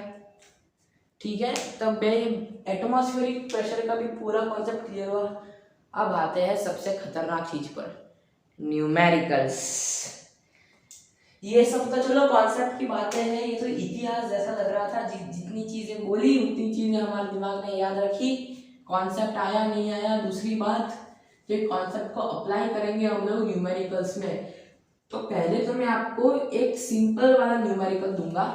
ठीक है। तब एटमॉस्फेरिक प्रेशर का भी पूरा कॉन्सेप्ट क्लियर हुआ। अब आते हैं सबसे खतरनाक चीज पर, न्यूमेरिकल्स। ये सब तो चलो कॉन्सेप्ट की बातें हैं, ये तो इतिहास जैसा लग रहा था, जितनी चीजें बोली उतनी चीजें हमारे दिमाग ने याद रखी, कॉन्सेप्ट आया नहीं आया दूसरी बात, ये कॉन्सेप्ट को अप्लाई करेंगे हम लोग न्यूमेरिकल्स में। तो पहले तो मैं आपको एक सिंपल वाला न्यूमेरिकल दूंगा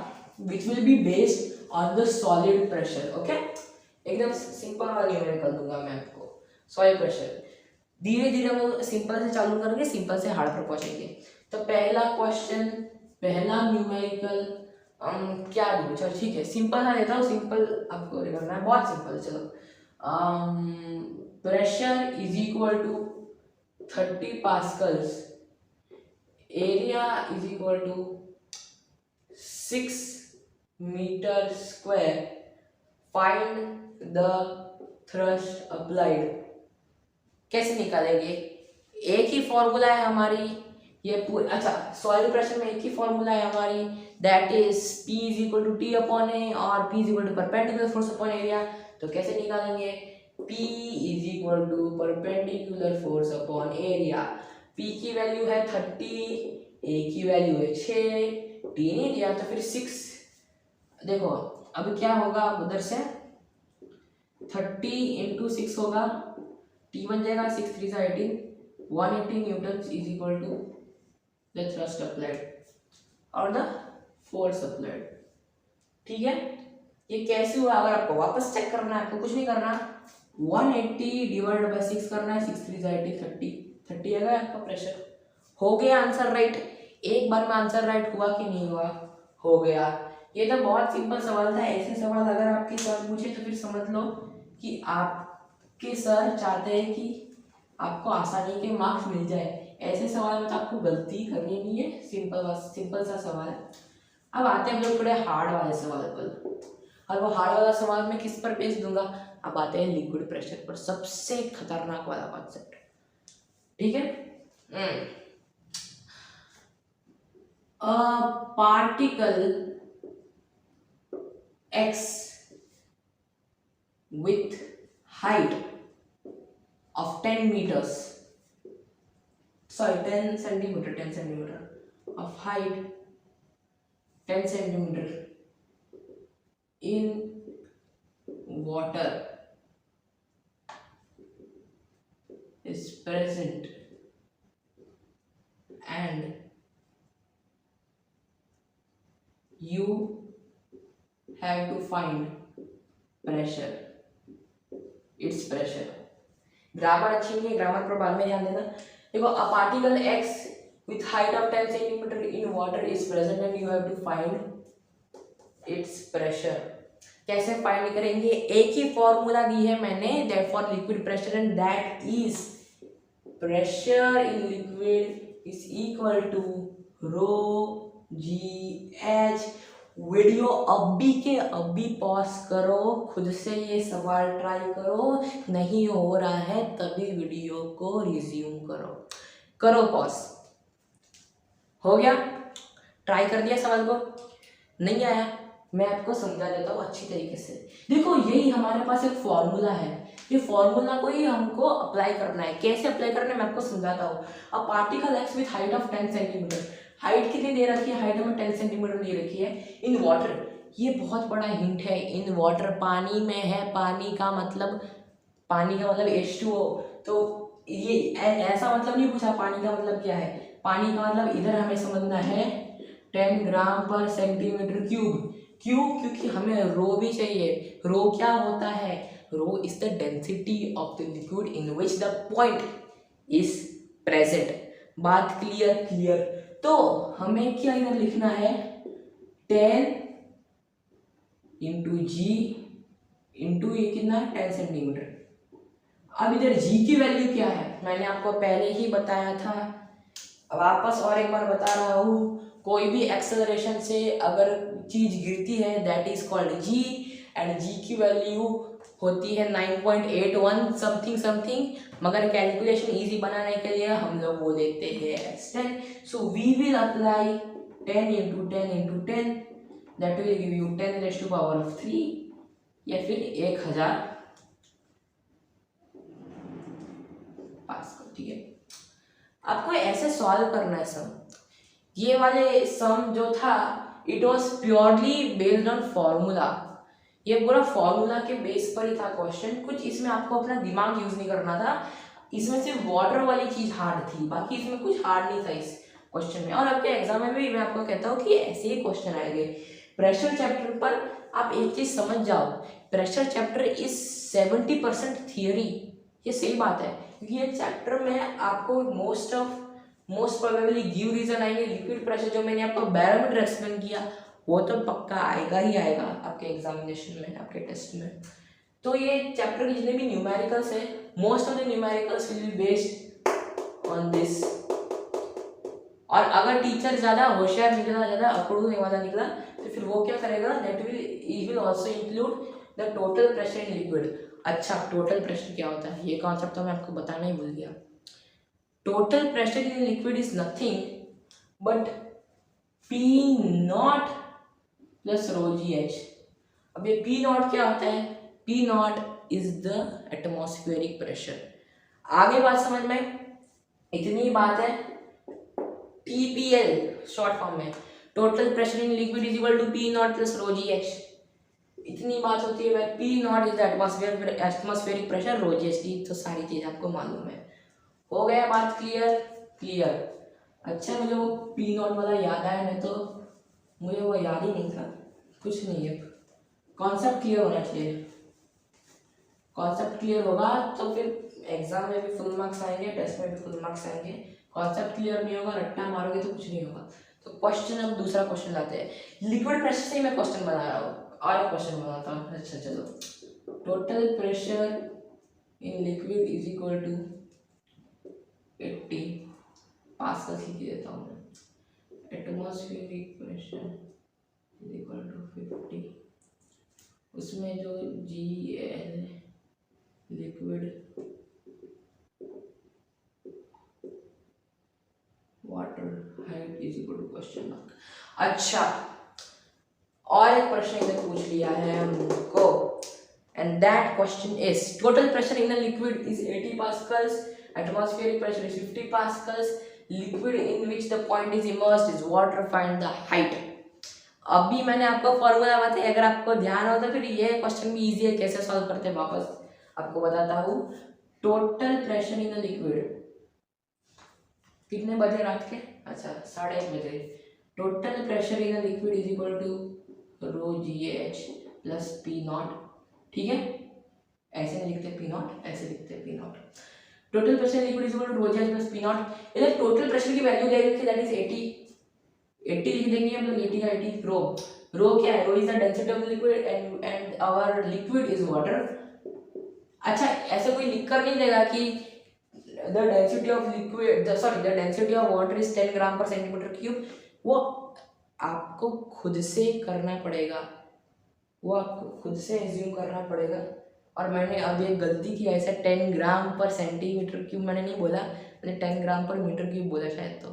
which will be based on the solid pressure, okay. एकदम सिंपल वाला न्यूमेरिकल दूंगा मैं आपको, सॉलिड प्रेशर। धीरे धीरे हम सिंपल से चालू करेंगे, सिंपल से हार्ड पर पहुंचेंगे। तो पहला क्वेश्चन, पहला न्यूमेरिकल क्या दूँ, चलो ठीक है सिंपल सा देता हूँ, सिंपल आपको करना है, बहुत सिंपल। चलो pressure is equal to 30 pascals, area is equal to 6 metre square, find the thrust applied. कैसे निकालेंगे, एक ही फॉर्मूला है हमारी, ये पूरी, अच्छा सॉलिड प्रेशर में एक ही फॉर्मूला है हमारी, that is P is equal to T upon A और P is equal to perpendicular force upon area. तो कैसे निकालेंगे, P is equal to perpendicular force upon area. P की वैल्यू है 30, A की वैल्यू है 6, T नहीं दिया तो फिर 6। देखो अब क्या होगा, उधर से 30 इंटू 6 होगा, T बन जाएगा 6 3 18, 180 newton is equal to the thrust applied और द फोर्स अप्लाइड, ठीक है। ये कैसे हुआ, अगर आपको वापस चेक करना है, आपको कुछ नहीं करना, 180 डिवाइड बाय 6 करना है, 6 3 80, 30 आएगा आपका प्रेशर। हो गया आंसर राइट, एक बार में आंसर राइट हुआ कि नहीं हुआ, हो गया। ये तो बहुत सिंपल सवाल था, ऐसे सवाल अगर आपके सर पूछे तो फिर समझ लो कि आपके सर चाहते हैं कि आपको आसानी के मार्क्स मिल जाए, ऐसे सवाल में तो आपको गलती करनी नहीं है, सिंपल सा सवाल है। अब आते हैं हम लोग थोड़े हार्ड वाले सवाल पर, और वो हार्ड वाला सवाल मैं किस पर बेस दूंगा, अब आते हैं लिक्विड प्रेशर पर, सबसे खतरनाक वाला कॉन्सेप्ट, ठीक है। A particle x with height of 10 meters, sorry 10 centimeter of height 10 centimeter in water is present and you have to find pressure, it's pressure. Grammar अच्छी नहीं है, ग्रामर पर बाद में ध्यान देना। देखो, a particle X with height of 10 centimetre in water is present and you have to find its pressure. कैसे फाइंड करेंगे? एक ही फॉर्मूला दी है मैंने, that for liquid pressure and that is pressure in liquid is equal to rho g h. Video अभी पॉज करो, खुद से ये सवाल ट्राई करो, नहीं हो रहा है तभी वीडियो को रिज्यूम करो पॉज। हो गया? ट्राई कर दिया सवाल को? नहीं आया? मैं आपको समझा देता हूँ अच्छी तरीके से। देखो, यही हमारे पास एक फॉर्मूला है, ये फॉर्मूला को ही हमको अप्लाई करना है। कैसे अप्लाई करना है मैं आपको समझाता हूँ। अ particle X with height of 10 centimetre, height कितनी दे रखी है? हाइट हमें 10 सेंटीमीटर दे रखी है इन वाटर। ये बहुत बड़ा हिंट है, इन वाटर, पानी में है। पानी का मतलब H2O। तो ये ऐसा मतलब नहीं पूछा पानी का मतलब क्या है। पानी का मतलब इधर हमें समझना है 10 ग्राम पर सेंटीमीटर क्यूब। क्यों? क्योंकि हमें रो भी चाहिए। रो क्या होता है? Rho is the density of the liquid in which the point is present. बात क्लियर? तो हमें क्या इधर लिखना है? 10 इंटू जी इंटू ये कितना है? 10 सेंटीमीटर। अब इधर जी की वैल्यू क्या है? मैंने आपको पहले ही बताया था, वापस और एक बार बता रहा हूँ। कोई भी एक्सेलरेशन से अगर चीज गिरती है that is called g, and g की वैल्यू होती है 9.81 समथिंग, मगर कैलकुलेशन इजी बनाने के लिए हम लोग वो देते हैं x10। So we will apply 10 into 10 into 10, that will give you 10⁻³ या फिर 1000 पास्कल। ठीक है, आपको ऐसे सॉल्व करना है सम। ये वाले सम जो था it was purely based on formula. ये पूरा फॉर्मूला के बेस पर ही था क्वेश्चन। कुछ इसमें आपको अपना दिमाग यूज नहीं करना था। इसमें सिर्फ वाटर वाली चीज हार्ड थी, बाकी इसमें कुछ हार्ड नहीं था इस क्वेश्चन में। और आपके एग्जाम में भी मैं आपको कहता हूँ कि ऐसे ही क्वेश्चन आएंगे। प्रेशर चैप्टर पर आप एक चीज समझ जाओ, प्रेशर चैप्टर इज 70% थियोरी। ये सही बात है, क्योंकि ये चैप्टर में आपको मोस्ट प्रोबेबली गिव रीजन आएंगे। लिक्विड प्रेशर जो मैंने आपको बैरोमीटर एक्सप्लेन किया वो तो पक्का आएगा ही आएगा आपके एग्जामिनेशन में, आपके टेस्ट में। तो ये चैप्टर के जितने भी न्यूमेरिकल्स है, most of the numericals will be based on this. और अगर टीचर ज्यादा होशियार निकला, ज्यादा अकड़ू वाला निकला, तो फिर वो क्या करेगा, that will also include the total pressure in liquid. अच्छा, टोटल प्रेशर क्या होता है? ये कॉन्सेप्ट तो मैं आपको बताना ही भूल गया। Total pressure in liquid is nothing but P0 plus rho g H. अब ये P0 क्या होता है? P0 is the atmospheric pressure. आगे बात समझ में? इतनी बात है। TPL शॉर्ट फॉर्म में, total pressure in liquid is equal to P0 plus rho g h. इतनी बात होती है भाई, P0 is the atmospheric pressure, rho g h की तो सारी चीज आपको मालूम है। हो गया बात क्लियर? अच्छा, मुझे वो P0 वाला याद आया, नहीं तो मुझे वो याद ही नहीं था। कुछ नहीं है, कॉन्सेप्ट क्लियर होना चाहिए। कॉन्सेप्ट क्लियर होगा तो फिर एग्जाम में भी फुल मार्क्स आएंगे, टेस्ट में भी फुल मार्क्स आएंगे। कॉन्सेप्ट क्लियर नहीं होगा, रट्टा मारोगे तो कुछ नहीं होगा। तो क्वेश्चन, अब दूसरा क्वेश्चन लाते हैं। लिक्विड प्रेशर से ही मैं क्वेश्चन बना रहा हूँ, और एक क्वेश्चन बनाता हूँ। अच्छा चलो, total pressure in liquid is equal to 80 pascal लिख देता हूँ मैं। Atmospheric pressure is equal to 50, उसमें जो GL liquid water height is equal to question mark. अच्छा, और एक प्रश्न इधर पूछ लिया है हमको, and that question is total pressure in a liquid is 80 pascals, atmospheric pressure is 50 pascals, liquid in which the point is immersed is water, find the height. अभी मैंने आपको फॉर्मूला बताया, अगर आपको ध्यान हो तो फिर ये क्वेश्चन भी इजी है, कैसे सॉल्व करते हैं वापस आपको बताता हूँ। Total pressure in a liquid कितने बजे रात के? अच्छा, 1:30 बजे। Total pressure in a liquid is equal to rho g h plus P0। ठीक है, ऐसे नहीं लिखते पी नॉट, ऐसे लिखते हैं P naught. Total pressure liquid is equal to ρ plus P naught. इधर टोटल प्रेशर की वैल्यू दे रखी है, दैट इज 80 लिख देंगे हम लोग, 80 का 80 रो क्या है, rho is the density of the liquid and our liquid is water. अच्छा, ऐसे कोई लिख कर नहीं देगा कि the density of liquid the density of water is 10 gram per centimetre cube. वो आपको खुद से करना पड़ेगा, वो आपको खुद से एज्यूम करना पड़ेगा। और मैंने अब एक गलती की, ऐसा 10 ग्राम पर सेंटीमीटर क्यूब मैंने नहीं बोला, मैंने 10 ग्राम पर मीटर क्यूब बोला शायद। तो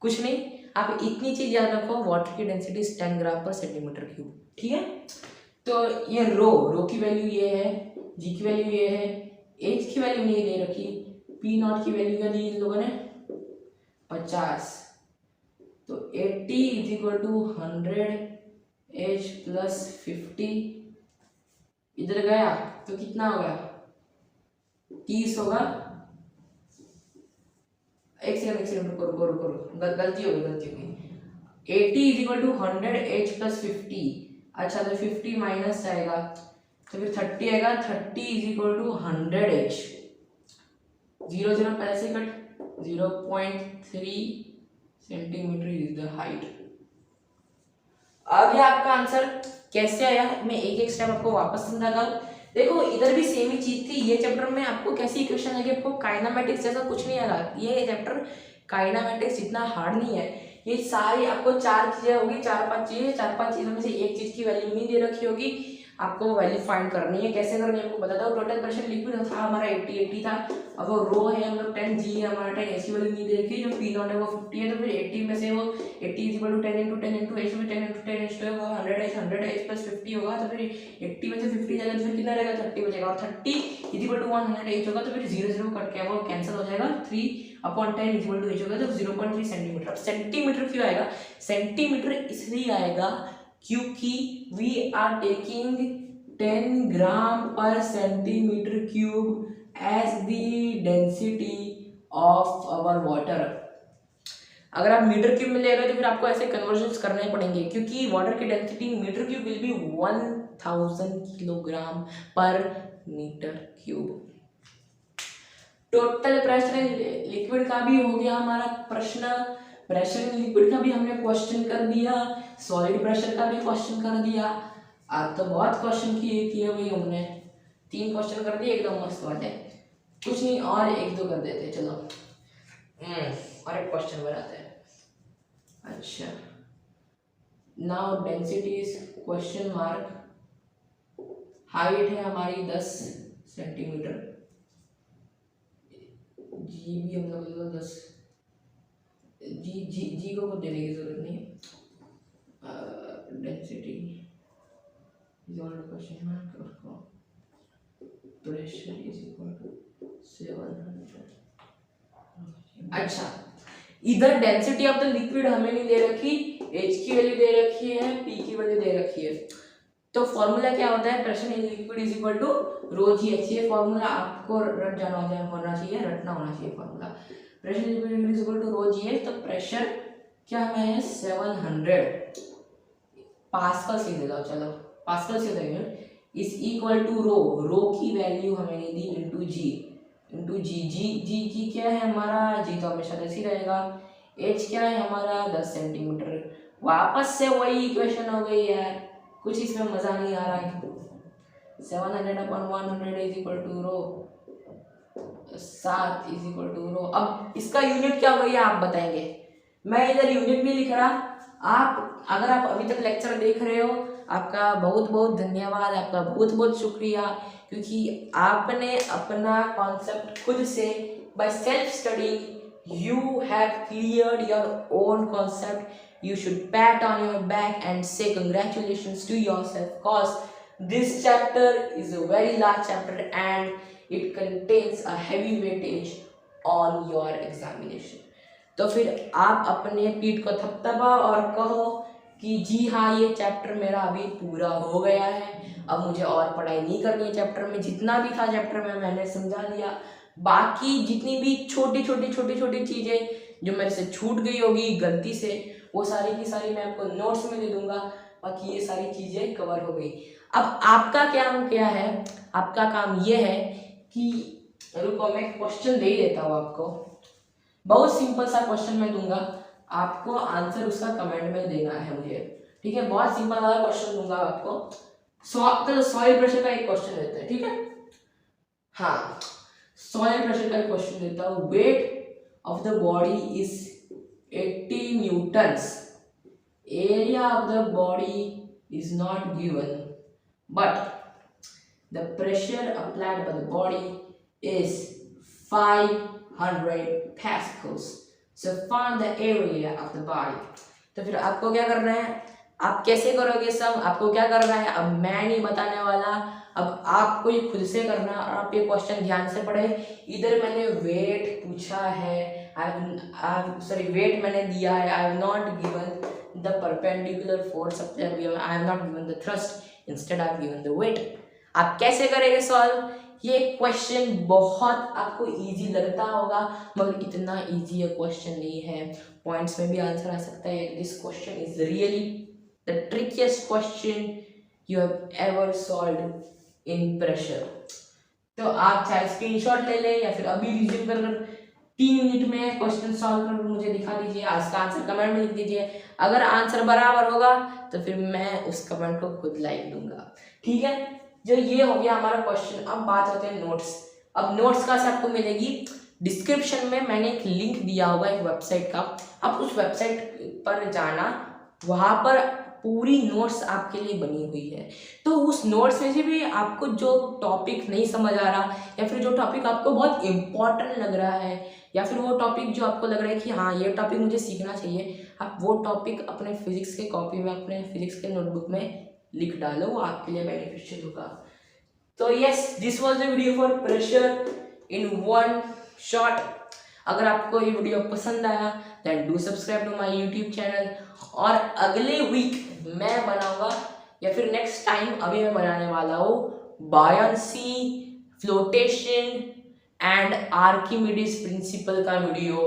कुछ नहीं, आप इतनी चीज याद रखो, वाटर की density 10 gram per centimetre cube, ठीक है। तो ये रो की वैल्यू ये है, जी की वैल्यू ये है, एच की वैल्यू नहीं दे रखी, पी नॉट की वैल्यू क्या दी इन लोगों ने 50। तो 80 is equal to 100 h plus 50, इधर गया तो कितना होगा 30 होगा। एक सेकंड रुको, गलती होगी। 80 is equal to 100 h plus 50। अच्छा, तो 50 माइनस आएगा तो फिर 30 आएगा। 30 इज इक्वल टू 100 एच, 0 पहले से cut, 0.3 centimetre is the height. आ गया आपका आंसर। कैसे आया मैं एक एक स्टेप आपको वापस समझाता हूँ। देखो इधर भी सेम ही चीज थी, ये चैप्टर में आपको कैसी इक्वेशन है कि आपको काइनामेटिक्स जैसा कुछ नहीं आ रहा। ये चैप्टर काइनामेटिक्स इतना हार्ड नहीं है, ये सारी आपको 4 चीजें होगी, 4-5 चीजों में से एक चीज की वैल्यू नहीं दे रखी होगी, आपको वो वैल्यू फाइंड करनी है। कैसे करनी है आपको बताता हूँ। टोटल प्रेशर लिक्विड था हमारा 80 था, अब वो रो है हम लोग 10, जी है हमारा 10, ऐसी वैल्यू नहीं दे रखी, जो पी नॉट है वो 50 है। तो फिर 80 में से वो 80 is equal to 10 into 10 into h में 10 into 10 h तो वो 100 h प्लस 50 होगा। तो फिर 80 में से 50 जाएगा तो फिर कितना रहेगा 30 बचेगा, और 30 इज इक्वल टू 100 h होगा। तो फिर 0 कट के वो कैंसिल हो जाएगा, 3/10 इज इक्वल टू h होगा, तो 0.3 सेंटीमीटर। अब सेंटीमीटर क्यों आएगा, सेंटीमीटर इसलिए आएगा क्योंकि we are taking 10 gram per centimetre cube as the density of our water. अगर आप मीटर क्यूब में ले रहे हो तो फिर आपको ऐसे कन्वर्जन्स करने पड़ेंगे, क्योंकि वाटर की density metre cube will be 1000 kilogram per metre cube. Total pressure in liquid का भी हो गया हमारा प्रश्न, प्रेशर इन लिक्विड का भी हमने क्वेश्चन कर दिया, सॉलिड प्रेशर का भी क्वेश्चन कर दिया। आज तो बहुत क्वेश्चन किए भाई, हमने 3 क्वेश्चन कर दिए, एकदम मस्त बात है। कुछ नहीं, और 1-2 कर देते, चलो और एक क्वेश्चन बनाते हैं। अच्छा, now density is question mark, height है हमारी 10 सेंटीमीटर, जी भी हम लोग 10, जी को देने की जरूरत नहीं है। Density is all question mark, pressure is equal to 700। अच्छा, इधर डेंसिटी ऑफ द लिक्विड हमें नहीं दे रखी, एच की वैल्यू दे रखी है, पी की वैल्यू दे रखी है। तो फॉर्मूला क्या होता है, pressure in liquid is equal to rho g h. ये फॉर्मूला आपको रट जाना होना चाहिए, रटना होना चाहिए formula. Pressure in liquid is equal to rho g h. तो प्रेशर क्या है 700 पास्कल से दे दो, चलो पास्कल से देंगे, इज इक्वल टू रो की वैल्यू हमें नहीं दी, इंटू जी क्या है हमारा, जी तो हमेशा ऐसे ही रहेगा। एच क्या है हमारा 10 सेंटीमीटर। वापस से वही इक्वेशन हो गई यार, कुछ इसमें मजा नहीं आ रहा है। 700/100 is equal to rho, 7 is equal to rho. अब इसका यूनिट क्या हो गया आप बताएंगे, मैं इधर यूनिट नहीं लिख रहा। आप अगर आप अभी तक लेक्चर देख रहे हो, आपका बहुत बहुत धन्यवाद, आपका बहुत बहुत शुक्रिया, क्योंकि आपने अपना कॉन्सेप्ट खुद से by self study you have cleared your own concept. You should pat on your back and say congratulations to yourself, cause this chapter is a very large chapter and it contains a heavy weightage on your examination. तो फिर आप अपने पीठ को थपथपाओ और कहो कि जी हाँ, ये चैप्टर मेरा अभी पूरा हो गया है, अब मुझे और पढ़ाई नहीं करनी है। चैप्टर में जितना भी था चैप्टर में मैंने समझा दिया। बाकी जितनी भी छोटी छोटी चीज़ें जो मेरे से छूट गई होगी गलती से, वो सारी की सारी मैं आपको नोट्स में दे दूंगा। बाकी ये सारी चीज़ें कवर हो गई। अब आपका काम क्या है, आपका काम ये है कि रुको मैं क्वेश्चन दे ही देता हूँ आपको, बहुत सिंपल सा क्वेश्चन मैं दूंगा, आपको आंसर उसका कमेंट में देना है मुझे, ठीक है। बहुत सिंपल वाला क्वेश्चन दूंगा आपको। तो सॉइल प्रेशर का एक क्वेश्चन देते हैं, ठीक है। हाँ, सॉइल प्रेशर का एक क्वेश्चन देता हूँ। Wait of the body is 80 Newton's, area of the body is not given, but the pressure applied by the body is 500 pascals. So find the area of the body. तो फिर आपको क्या करना है, आप कैसे करोगे सब, आपको क्या करना है, अब मैं नहीं बताने वाला, अब आपको ये खुद से करना। और आप ये क्वेश्चन ध्यान से पढ़े। इधर मैंने वेट पूछा है, वेट मैंने दिया है, I have not given the perpendicular force, I have not given the thrust, instead I have given the weight. आप कैसे करेंगे सॉल्व, ये क्वेश्चन बहुत आपको इजी लगता होगा मगर इतना इजी ये क्वेश्चन नहीं है, पॉइंट्स में भी आंसर आ सकता है। This question is really the ट्रिकीएस्ट question you have ever solved in pressure. तो आप चाहे स्क्रीनशॉट ले लें या फिर अभी रिज्यूम कर 3 मिनट में क्वेश्चन सॉल्व कर मुझे दिखा दीजिए, आज का आंसर कमेंट में लिख दीजिए। अगर आंसर बराबर होगा तो फिर मैं उस कमेंट को खुद लाइक दूंगा, ठीक है। जो ये हो गया हमारा क्वेश्चन। अब बात होते हैं नोट्स। अब नोट्स का से आपको मिलेगी डिस्क्रिप्शन में, मैंने एक लिंक दिया होगा एक वेबसाइट का, आप उस वेबसाइट पर जाना, वहाँ पर पूरी नोट्स आपके लिए बनी हुई है। तो उस नोट्स में से भी आपको जो टॉपिक नहीं समझ आ रहा या फिर जो टॉपिक आपको बहुत इम्पॉर्टेंट लग रहा है या फिर वो टॉपिक जो आपको लग रहा है कि हाँ ये टॉपिक मुझे सीखना चाहिए, आप वो टॉपिक अपने फिजिक्स के कॉपी में, अपने फिजिक्स के नोटबुक में लिख डालो, वो आपके लिए बेनिफिशियल होगा। तो yes, this was the video for pressure in one shot. अगर आपको ये वीडियो पसंद आया then do subscribe to my YouTube channel. और अगले वीक मैं बनाऊंगा या फिर नेक्स्ट टाइम अभी मैं बनाने वाला हूँ buoyancy, flotation and Archimedes principal का वीडियो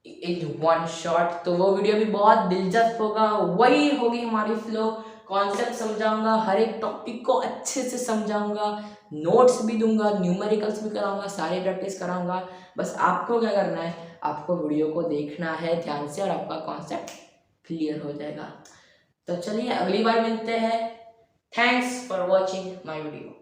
इन वन शॉट। तो वो वीडियो भी बहुत दिलचस्प होगा, वही होगी हमारी फ्लो, कॉन्सेप्ट समझाऊंगा, हर एक टॉपिक को अच्छे से समझाऊंगा, नोट्स भी दूंगा, न्यूमेरिकल्स भी कराऊंगा, सारी प्रैक्टिस कराऊंगा। बस आपको क्या करना है, आपको वीडियो को देखना है ध्यान से और आपका कॉन्सेप्ट क्लियर हो जाएगा। तो चलिए अगली बार मिलते हैं। Thanks for watching my video.